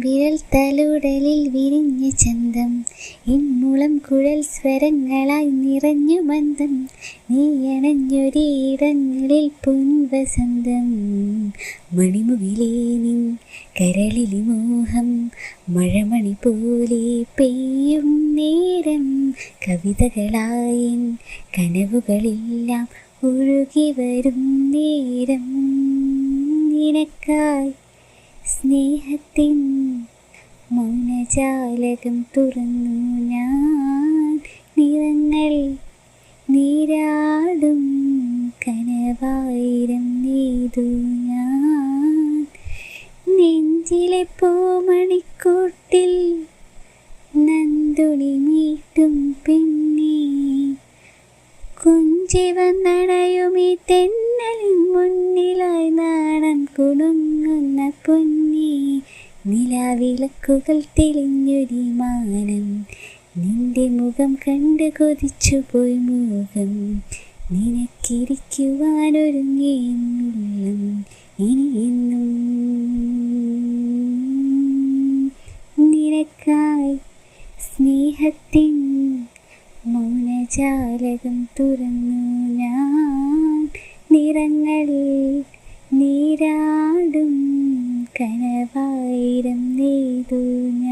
വിരൽ തലോടലിൽ വിരിഞ്ഞ ചന്തം, ഇൻമുളം കുഴൽ സ്വരങ്ങളായി നിറഞ്ഞു മന്ദം, നീ അണഞ്ഞൊരിടങ്ങളിൽ പൊൻവസന്തം. മണിമുകിലേ നിൻ കരളിലെ മോഹം മഴമണി പോലെ പെയ്യും നേരം, കവിതകളായി കനവുകളെല്ലാം ഒഴുകി വരും നേരം, നിനക്കായി സ്നേഹത്തിൻ മൗനജാലകം തുറന്നു ഞാൻ. നിറങ്ങൾ നീരാടും കനവായിരം നെയ്തു ഞാൻ. നെഞ്ചിലെ പൂമണിക്കൂട്ടിൽ നന്ദുണി മീട്ടും പെണ്ണേ, കൊഞ്ചി വന്നണയുമീ തെന്നലിൻ മുന്നിലായി നാണം കുണുങ്ങുന്ന പൊന്നേ. നിലാവിളക്കുകൾ തെളിഞ്ഞൊരി മാനം, നിന്റെ മുഖം കണ്ട് കൊതിച്ചുപോയി മോഹം. നിനക്കിരിക്കുവാനൊരുങ്ങിയുള്ളം ഇനിയെന്നും. നിനക്കായി സ്നേഹത്തിൻ മൗനജാലകം തുറന്നു ഞാൻ. നിറങ്ങൾ നീരാടും കനവായിരം നെയ്തു ഞാൻ.